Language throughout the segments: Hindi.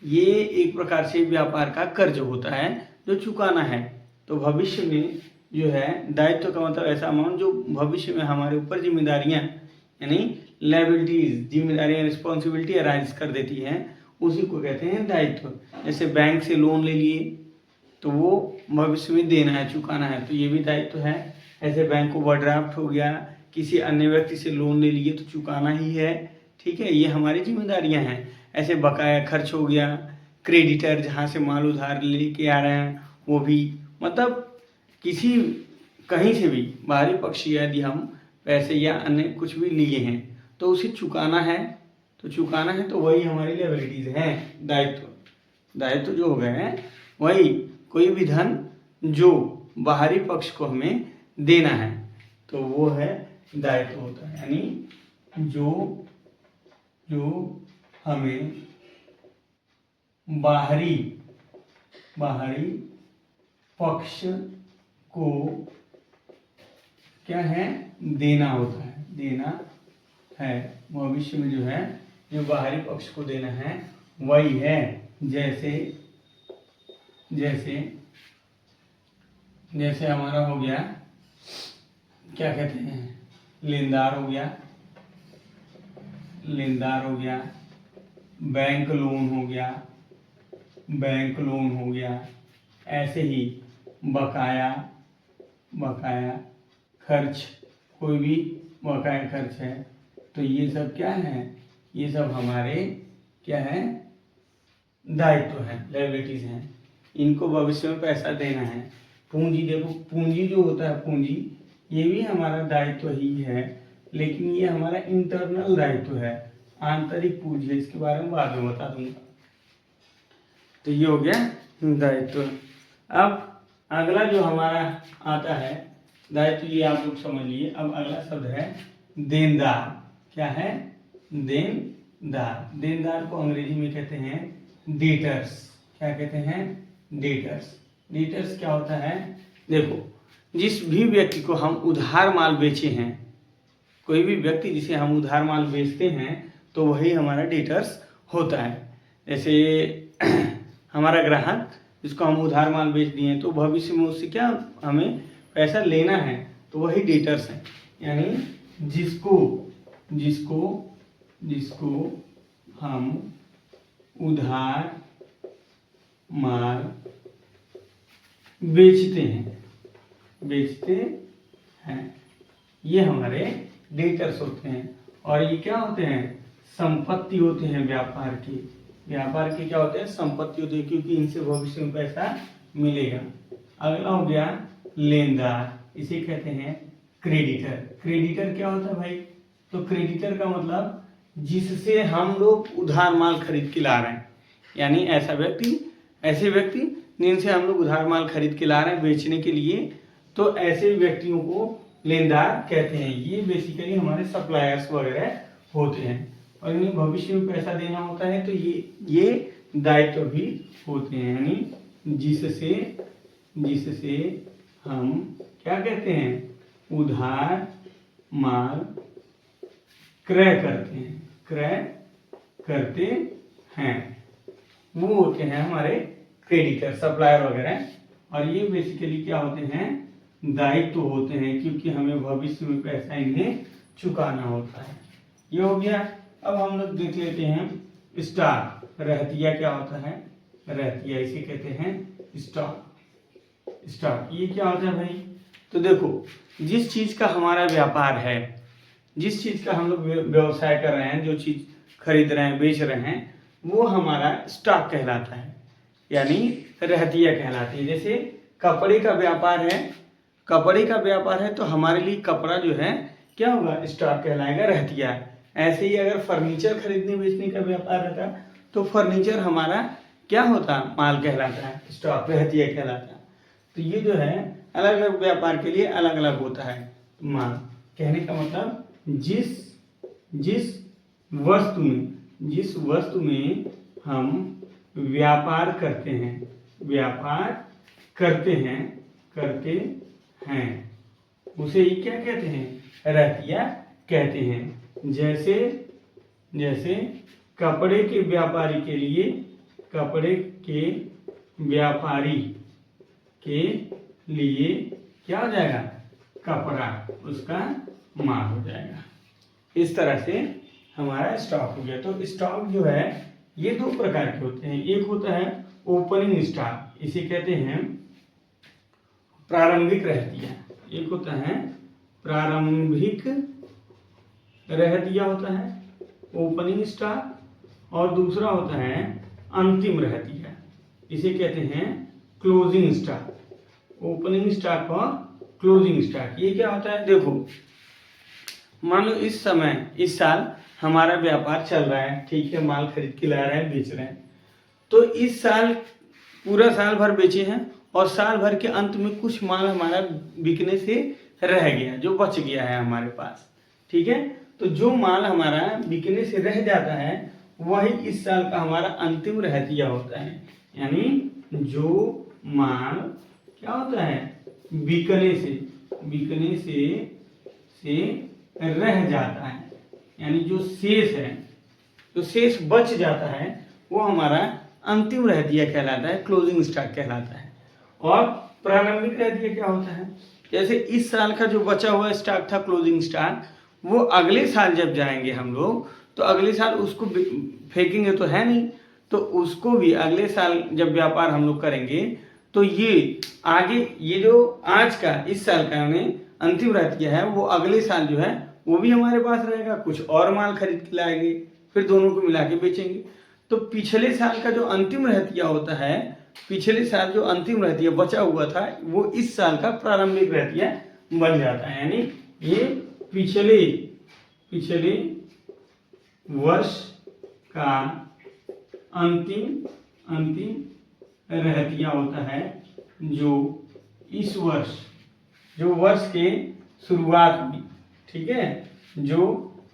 ये एक प्रकार से व्यापार का कर्ज होता है जो चुकाना है। तो भविष्य में जो है दायित्व का मतलब ऐसा अमाउंट जो भविष्य में हमारे ऊपर जिम्मेदारियां यानी लायबिलिटीज, जिम्मेदारियां, रिस्पॉन्सिबिलिटी अराइज कर देती हैं, उसी को कहते हैं दायित्व। जैसे बैंक से लोन ले लिए तो वो भविष्य में देना है, चुकाना है, तो ये भी दायित्व है। ऐसे बैंक ओवरड्राफ्ट हो गया, किसी अन्य व्यक्ति से लोन ले लिए तो चुकाना ही है, ठीक है, ये हमारी जिम्मेदारियां हैं। ऐसे बकाया खर्च हो गया, क्रेडिटर जहाँ से माल उधार लेके आ रहे हैं वो भी, मतलब किसी कहीं से भी बाहरी पक्ष यदि हम पैसे या अन्य कुछ भी लिए हैं तो उसे चुकाना है, तो वही हमारी लायबिलिटीज हैं, दायित्व जो हो गए हैं वही कोई भी धन जो बाहरी पक्ष को हमें देना है तो वो है दायित्व होता है। यानी जो हमें बाहरी पक्ष को क्या है, देना होता है, देना है भविष्य में, जो है जो बाहरी पक्ष को देना है वही है। जैसे हमारा हो गया, क्या कहते हैं, लेनदार हो गया, बैंक लोन हो गया, ऐसे ही बकाया खर्च, कोई भी बकाया खर्च है तो ये सब क्या है, ये सब हमारे क्या है, दायित्व है, लायबिलिटीज हैं, इनको भविष्य में पैसा देना है। पूंजी, देखो पूंजी जो होता है, पूंजी ये भी हमारा दायित्व ही है, लेकिन ये हमारा इंटरनल दायित्व है, आंतरिक पूंजी है, इसके बारे में बाद में बता दूंगा। तो ये हो गया दायित्व। अब अगला जो हमारा आता है दायित्व, ये आप लोग समझ लिए। अब अगला शब्द है देनदार। क्या है, देनदार को अंग्रेजी में कहते हैं डेटर्स। क्या कहते हैं, डेटर्स क्या होता है, देखो जिस भी व्यक्ति को हम उधार माल बेचे हैं, कोई भी व्यक्ति जिसे हम उधार माल बेचते हैं तो वही हमारा डेटर्स होता है। जैसे हमारा ग्राहक जिसको हम उधार माल बेच दिए तो भविष्य में उससे क्या हमें पैसा लेना है तो वही डेटर्स है। यानी जिसको हम उधार माल बेचते हैं ये हमारे डेटर्स होते हैं। और ये क्या होते हैं, संपत्ति होते हैं व्यापार के क्या होते हैं, संपत्ति होती है, क्योंकि इनसे भविष्य में पैसा मिलेगा। अगला हो गया लेनदार, इसे कहते हैं क्रेडिटर क्या होता है भाई, तो क्रेडिटर का मतलब जिससे हम लोग उधार माल खरीद के ला रहे हैं, यानी ऐसे व्यक्ति जिनसे हम लोग उधार माल खरीद के ला रहे हैं बेचने के लिए, तो ऐसे व्यक्तियों को लेनदार कहते हैं। ये बेसिकली हमारे सप्लायर्स वगैरह होते हैं और इन्हें भविष्य में पैसा देना होता है, तो ये दायित्व भी होते हैं। यानी जिससे हम क्या कहते हैं, उधार माल क्रय करते हैं, वो होते हैं हमारे क्रेडिटर, सप्लायर वगैरह। और ये बेसिकली क्या होते हैं, दायित्व होते हैं, क्योंकि हमें भविष्य में पैसा इन्हें चुकाना होता है। ये हो गया। अब हम लोग देख लेते हैं स्टॉक। रहतिया क्या होता है, रहतिया इसे कहते हैं स्टॉक। ये क्या होता है भाई, तो देखो जिस चीज का हमारा व्यापार है, जिस चीज का हम लोग व्यवसाय कर रहे हैं, जो चीज खरीद रहे हैं, बेच रहे हैं, वो हमारा स्टॉक कहलाता है, यानी रहतिया कहलाती है। जैसे कपड़े का व्यापार है तो हमारे लिए कपड़ा जो है क्या होगा, स्टॉक कहलाएगा, रहतिया। ऐसे ही अगर फर्नीचर खरीदने बेचने का व्यापार रहता तो फर्नीचर हमारा क्या होता, माल कहलाता है, स्टॉक, रहतिया कहलाता। तो ये जो है अलग अलग व्यापार के लिए अलग अलग होता है माल। कहने का मतलब जिस वस्तु में हम व्यापार करते हैं उसे ही क्या कहते हैं, रहतिया कहते हैं। जैसे कपड़े के व्यापारी के लिए कपड़े के व्यापारी के लिए क्या हो जाएगा, कपड़ा उसका माल हो जाएगा। इस तरह से हमारा स्टॉक हो गया। तो स्टॉक जो है ये दो प्रकार के होते हैं, एक होता है ओपनिंग स्टॉक, इसे कहते हैं प्रारंभिक रहतिया, एक होता है प्रारंभिक रहतिया होता है ओपनिंग स्टॉक, और दूसरा होता है अंतिम रहतिया, इसे कहते हैं क्लोजिंग स्टॉक। ओपनिंग स्टॉक और क्लोजिंग स्टॉक ये क्या होता है, देखो मान लो इस समय इस साल हमारा व्यापार चल रहा है, ठीक है, माल खरीद के ला रहे हैं, बेच रहे हैं, तो इस साल पूरा साल भर बेचे हैं और साल भर के अंत में कुछ माल हमारा बिकने से रह गया, जो बच गया है हमारे पास, ठीक है। तो जो माल हमारा बिकने से रह जाता है वही इस साल का हमारा अंतिम रहतिया होता है। यानी जो माल क्या होता है, बिकने से रह जाता है, यानी जो शेष है, जो शेष बच जाता है वो हमारा अंतिम रहतिया कहलाता है, क्लोजिंग स्टॉक कहलाता है। और प्रारंभिक रहतिया क्या होता है, जैसे इस साल का जो बचा हुआ स्टॉक था क्लोजिंग स्टॉक, वो अगले साल जब जाएंगे हम लोग तो अगले साल उसको फेंकेंगे तो है नहीं, तो उसको भी अगले साल जब व्यापार हम लोग करेंगे तो ये आगे ये जो आज का इस साल का अंतिम रहतिया है वो अगले साल जो है वो भी हमारे पास रहेगा, कुछ और माल खरीद के लाएंगे, फिर दोनों को मिला के बेचेंगे। तो पिछले साल का जो अंतिम रहतिया होता है, पिछले साल जो अंतिम रहतिया बचा हुआ था वो इस साल का प्रारंभिक रहतिया बन जाता है। यानी ये पिछले वर्ष का अंतिम रहतिया होता है, जो इस वर्ष, जो वर्ष के शुरुआत में, ठीक है, जो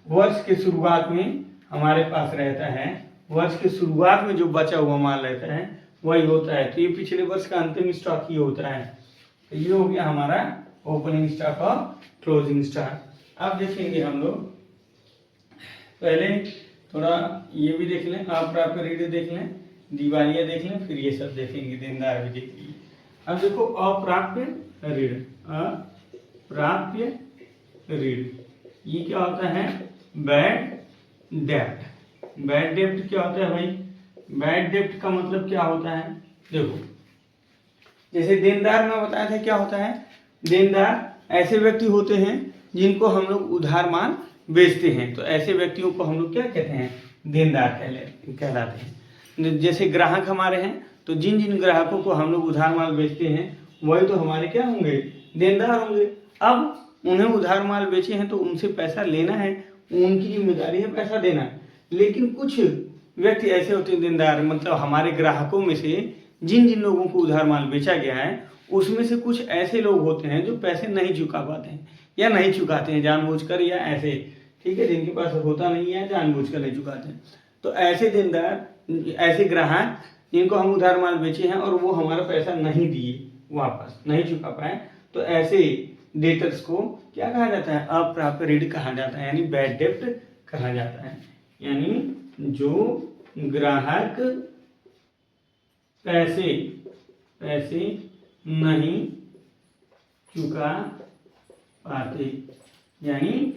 वर्ष के शुरुआत में हमारे पास रहता है, वर्ष के शुरुआत में जो बचा हुआ माल रहता है वही होता है। तो ये पिछले वर्ष का अंतिम स्टॉक ही होता है। तो ये हो गया हमारा ओपनिंग स्टॉक और क्लोजिंग स्टॉक। अब देखेंगे हम लोग, पहले थोड़ा ये भी देख लें, अप्राप्य ऋण देख लें, दिवालिया देख लें, फिर ये सब देखेंगे, देनदार भी देख लीजिए। अब देखो अप्राप्य ऋण, अप्राप्य ऋण ये क्या होता है, बैड डेब्ट। बैड डेब्ट क्या होता है भाई, बैड डेब्ट का मतलब क्या होता है, देखो जैसे देनदार में बताया था क्या होता है, देनदार ऐसे व्यक्ति होते हैं जिनको हम लोग उधार माल बेचते हैं, तो ऐसे व्यक्तियों को हम लोग क्या कहते हैं, देनदार कहलाते हैं। जैसे ग्राहक हमारे हैं, तो जिन जिन ग्राहकों को हम लोग उधार माल बेचते हैं वही तो हमारे क्या होंगे, देनदार होंगे। अब उन्हें उधार माल बेचे हैं तो उनसे पैसा लेना है, उनकी जिम्मेदारी है पैसा देना। लेकिन कुछ व्यक्ति ऐसे होते हैं देनदार, मतलब हमारे ग्राहकों में से जिन जिन लोगों को उधार माल बेचा गया है उसमें से कुछ ऐसे लोग होते हैं जो पैसे नहीं चुका पाते हैं या नहीं चुकाते हैं जानबूझकर या ऐसे, ठीक है, जिनके पास होता नहीं है जानबूझकर नहीं चुकाते हैं। तो ऐसे देनदार, ऐसे ग्राहक जिनको हम उधार माल बेचे हैं और वो हमारा पैसा नहीं दिए, वापस नहीं चुका पाए, तो ऐसे डेटर्स को क्या कहा जाता है, अप्राप्य ऋण कहा जाता है, यानी बैड डेब्ट कहा जाता है। यानी जो ग्राहक पैसे नहीं चुका पाते, यानी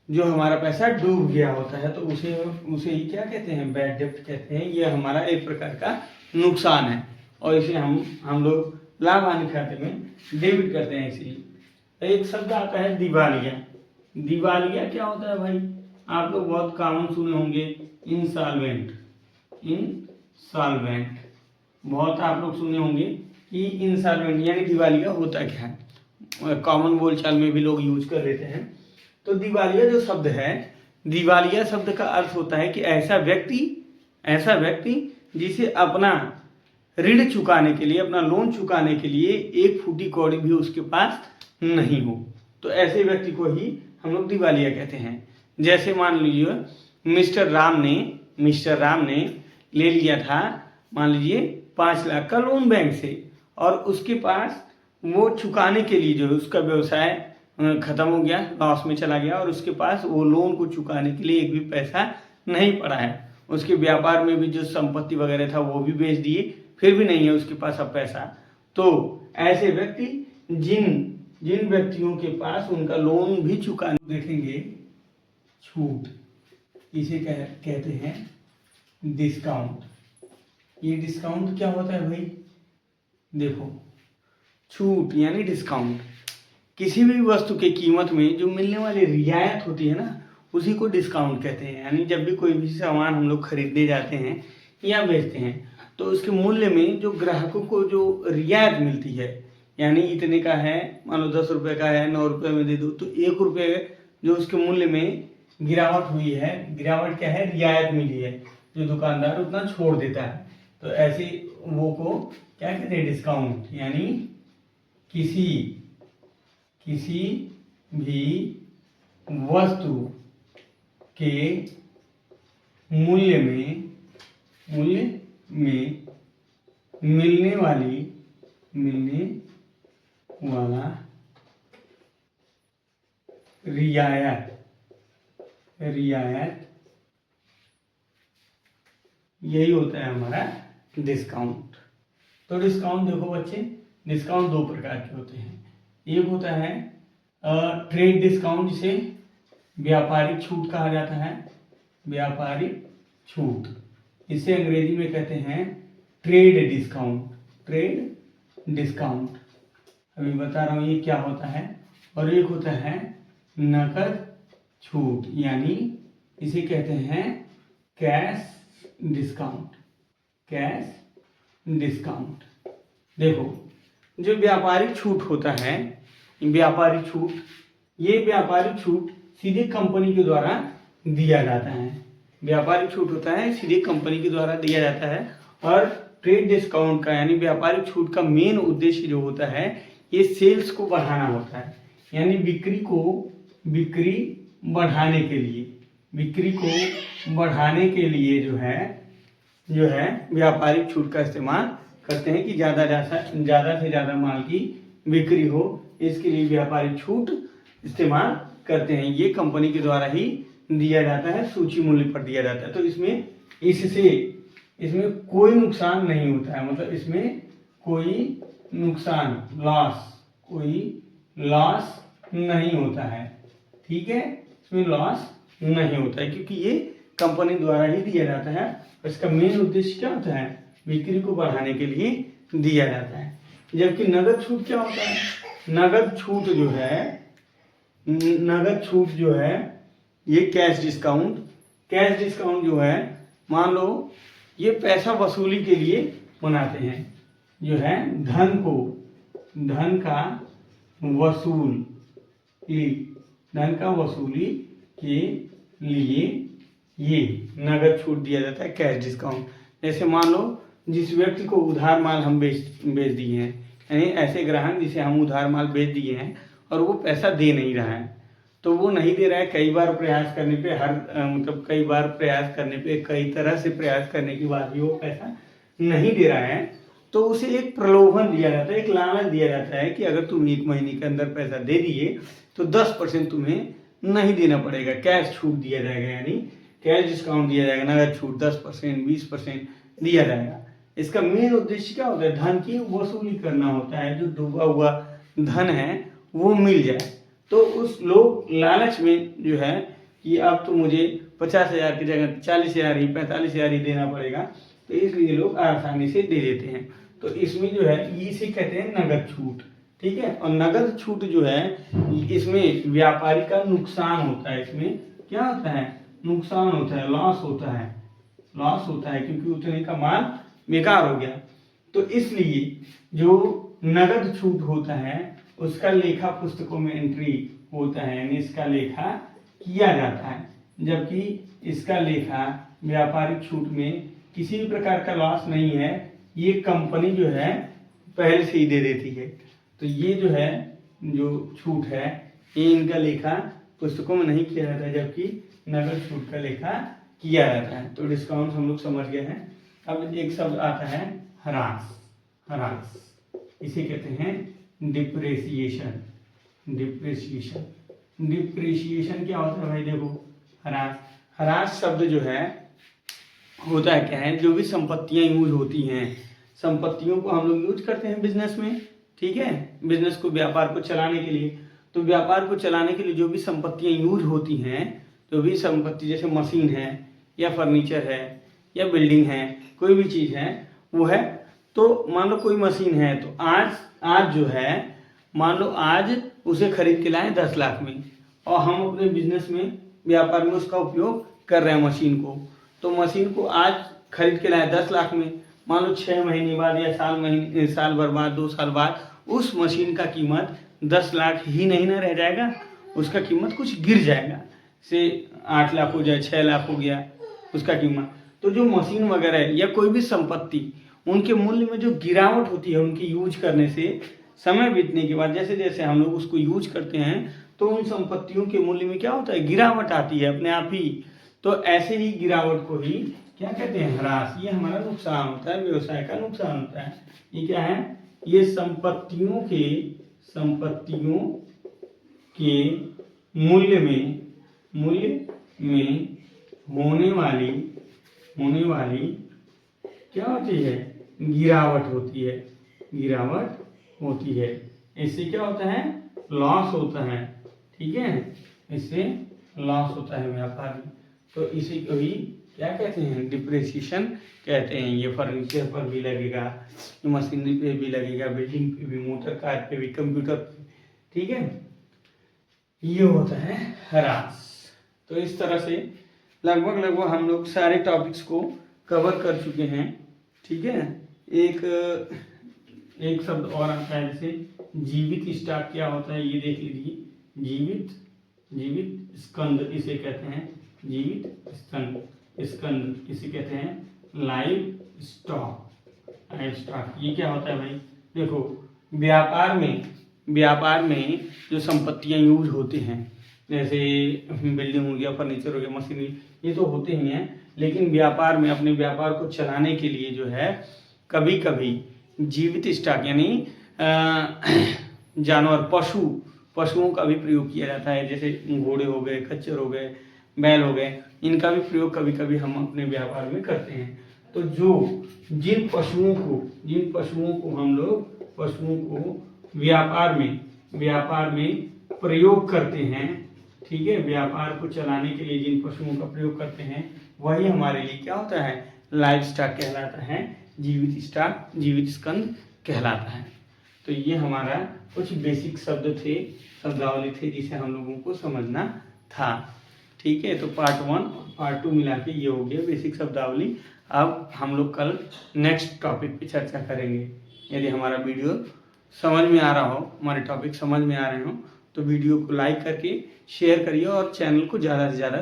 जो हमारा पैसा डूब गया होता है, तो उसे ही क्या कहते हैं, बैड डेब्ट कहते हैं। ये हमारा एक प्रकार का नुकसान है और इसे हम लोग लाभ हानि खाते में डेबिट करते हैं। इसलिए एक शब्द आता है दिवालिया। दिवालिया क्या होता है भाई, आप लोग बहुत कॉमन सुने होंगे, इंसॉल्वेंट। बहुत आप लोग सुने होंगे कि इंसॉल्वेंट यानी दिवालिया होता क्या है, कॉमन बोलचाल में भी लोग यूज कर लेते हैं। तो दिवालिया जो शब्द है, दिवालिया शब्द का अर्थ होता है कि ऐसा व्यक्ति जिसे अपना ऋण चुकाने के लिए, अपना लोन चुकाने के लिए एक फूटी कौड़ी भी उसके पास नहीं हो, तो ऐसे व्यक्ति को ही हम लोग दिवालिया कहते हैं। जैसे मान लीजिए मिस्टर राम ने ले लिया था, मान लीजिए 5 लाख का लोन बैंक से, और उसके पास वो चुकाने के लिए जो है उसका व्यवसाय खत्म हो गया, लॉस में चला गया और उसके पास वो लोन को चुकाने के लिए एक भी पैसा नहीं पड़ा है। उसके व्यापार में भी जो संपत्ति वगैरह था वो भी बेच दिए, फिर भी नहीं है उसके पास अब पैसा। तो ऐसे व्यक्ति जिन व्यक्तियों के पास उनका लोन भी चुका देखेंगे छूट, इसे कहते हैं डिस्काउंट। ये डिस्काउंट क्या होता है भाई, देखो छूट यानी डिस्काउंट, किसी भी वस्तु के कीमत में जो मिलने वाली रियायत होती है ना, उसी को डिस्काउंट कहते हैं। यानी जब भी कोई भी सामान हम लोग खरीदने जाते हैं या बेचते हैं तो उसके मूल्य में जो ग्राहकों को जो रियायत मिलती है, यानी इतने का है, मान लो 10 रुपये का है, 9 रुपये में दे दो, तो 1 रुपये जो उसके मूल्य में गिरावट हुई है, गिरावट क्या है, रियायत मिली है, जो दुकानदार उतना छोड़ देता है, तो ऐसे वो को क्या कहते हैं, डिस्काउंट। यानी किसी भी वस्तु के मूल्य में मिलने वाला रियायत यही होता है हमारा डिस्काउंट। तो डिस्काउंट देखो बच्चे, डिस्काउंट दो प्रकार के होते हैं। एक होता है ट्रेड डिस्काउंट, जिसे व्यापारिक छूट कहा जाता है, व्यापारिक छूट, इसे अंग्रेजी में कहते हैं ट्रेड डिस्काउंट। अभी बता रहा हूँ ये क्या होता है। और एक होता है नकद छूट, यानी इसे कहते हैं कैश डिस्काउंट। देखो जो व्यापारिक छूट होता है, व्यापारिक छूट सीधे कंपनी के द्वारा दिया जाता है। व्यापारिक छूट होता है सीधे कंपनी के द्वारा दिया जाता है। और ट्रेड डिस्काउंट का यानी व्यापारिक छूट का मेन उद्देश्य जो होता है, ये सेल्स को बढ़ाना होता है, यानी बिक्री बढ़ाने के लिए जो है व्यापारिक छूट का इस्तेमाल करते हैं कि ज़्यादा से ज़्यादा माल की बिक्री हो, इसके लिए व्यापारिक छूट इस्तेमाल करते हैं। ये कंपनी के द्वारा ही दिया जाता है, सूची मूल्य पर दिया जाता है। तो इसमें कोई नुकसान नहीं होता है, मतलब इसमें कोई लॉस नहीं होता है, ठीक है, इसमें लॉस नहीं होता है क्योंकि ये कंपनी द्वारा ही दिया जाता है। इसका मेन उद्देश्य क्या होता है, बिक्री को बढ़ाने के लिए दिया जाता है। जबकि नगद छूट क्या होता है, नगद छूट जो है ये कैश डिस्काउंट जो है, मान लो ये पैसा वसूली के लिए बनाते हैं, जो है धन का वसूली के लिए ये नगद छूट दिया जाता है, कैश डिस्काउंट। जैसे मान लो जिस व्यक्ति को उधार माल हम बेच दिए हैं, यानी ऐसे ग्राहक जिसे हम उधार माल बेच दिए हैं और वो पैसा दे नहीं रहा है, तो वो नहीं दे रहा है, कई बार प्रयास करने पे कई तरह से प्रयास करने के बाद भी वो पैसा नहीं दे रहा है, तो उसे एक प्रलोभन दिया जाता है, एक लालच दिया जाता है कि अगर तुम 1 महीने के अंदर पैसा दे दिए तो 10% तुम्हें नहीं देना पड़ेगा, कैश छूट दिया जाएगा, यानी कैश डिस्काउंट दिया जाएगा, नगद छूट 10% 20% दिया जाएगा। इसका मेन उद्देश्य क्या होता है, धन की वसूली करना होता है, जो डूबा हुआ धन है वो मिल जाए। तो उस लोग लालच में जो है कि अब तो मुझे 50,000 की जगह 40,000 ही 45,000 ही देना पड़ेगा, तो इसलिए लोग आसानी से दे देते हैं। तो इसमें जो है इसे कहते हैं नगद छूट, ठीक है। और नगद छूट जो है इसमें व्यापारी का नुकसान होता है, इसमें क्या होता है, नुकसान होता है, लॉस होता है क्योंकि उतने का माल बेकार हो गया। तो इसलिए जो नगद छूट होता है उसका लेखा पुस्तकों में एंट्री होता है, यानी इसका लेखा किया जाता है। जबकि इसका लेखा व्यापारिक छूट में किसी भी प्रकार का लॉस नहीं है, ये कंपनी जो है पहले से ही दे देती है। तो ये जो है जो छूट है ये इनका लेखा पुस्तकों में नहीं किया जाता है, जबकि नगद छूट का लेखा किया जाता है। तो डिस्काउंट हम लोग समझ गए हैं। अब एक शब्द आता है ह्रास, इसे कहते हैं डिप्रेशिएशन क्या होता है भाई, देखो ह्रास शब्द जो है होता है क्या है, जो भी संपत्तियां यूज होती हैं, संपत्तियों को हम लोग यूज करते हैं बिजनेस में, ठीक है, बिजनेस को, व्यापार को चलाने के लिए। तो व्यापार को चलाने के लिए जो भी संपत्तियां यूज होती हैं, जो भी संपत्ति जैसे मशीन है या फर्नीचर है या बिल्डिंग है, कोई भी चीज़ है वो है। तो मान लो कोई मशीन है, तो आज जो है, मान लो आज उसे खरीद के लाए 10 लाख में, और हम अपने बिजनेस में, व्यापार में उसका उपयोग कर रहे हैं मशीन को। तो मशीन को आज खरीद के लाए 10 लाख में, मान लो 6 महीने बाद या साल भर बाद, 2 साल बाद उस मशीन का कीमत 10 लाख ही नहीं ना रह जाएगा, उसका कीमत कुछ गिर जाएगा, से 8 लाख हो जाए, 6 लाख हो गया उसका कीमत। तो जो मशीन वगैरह है या कोई भी संपत्ति, उनके मूल्य में जो गिरावट होती है उनकी यूज करने से, समय बीतने के बाद जैसे जैसे हम लोग उसको यूज करते हैं, तो उन संपत्तियों के मूल्य में क्या होता है, गिरावट आती है अपने आप ही। तो ऐसे ही गिरावट को ही क्या कहते हैं, ह्रास। ये हमारा नुकसान होता है, व्यवसाय का नुकसान होता है। ये क्या है, ये संपत्तियों के मूल्य में होने वाली क्या होती है, गिरावट होती है। इससे क्या होता है, लॉस होता है, ठीक है, इससे लॉस होता है व्यापार में। तो इसी को ही क्या कहते हैं, डिप्रिसिएशन कहते हैं। ये फर्नीचर पर भी लगेगा, मशीनरी पे भी लगेगा, बिल्डिंग पे भी, मोटर कार पे भी, कंप्यूटर पे, ठीक है। ये होता है ह्रास। तो इस तरह से लगभग हम लोग सारे टॉपिक्स को कवर कर चुके हैं, ठीक है। एक शब्द और आता है, जैसे जीवित स्टॉक क्या होता है ये देख लीजिए। जीवित स्कंद इसे कहते हैं, जीवित स्कंद इसे कहते हैं लाइव स्टॉक। ये क्या होता है भाई, देखो व्यापार में जो संपत्तियां यूज होती हैं, जैसे बिल्डिंग हो गया, फर्नीचर हो गया, मशीनरी, ये तो होते ही हैं। लेकिन व्यापार में, अपने व्यापार को चलाने के लिए जो है, कभी कभी जीवित स्टॉक यानी जानवर, पशुओं का भी प्रयोग किया जाता है। जैसे घोड़े हो गए, खच्चर हो गए, बैल हो गए, इनका भी प्रयोग कभी कभी हम अपने व्यापार में करते हैं। तो जिन पशुओं को हम लोग व्यापार में प्रयोग करते हैं, ठीक है, व्यापार को चलाने के लिए जिन पशुओं का प्रयोग करते हैं, वही हमारे लिए क्या होता है, लाइव स्टॉक कहलाता है, जीवित स्कंद कहलाता है। तो ये हमारा कुछ बेसिक शब्दावली थे जिसे हम लोगों को समझना था, ठीक है। तो पार्ट 1 और पार्ट 2 मिला के ये हो गया बेसिक शब्दावली। अब हम लोग कल नेक्स्ट टॉपिक पे चर्चा करेंगे। यदि हमारा वीडियो समझ में आ रहा हो, हमारे टॉपिक समझ में आ रहे हो, तो वीडियो को लाइक करके शेयर करिए और चैनल को ज़्यादा से ज़्यादा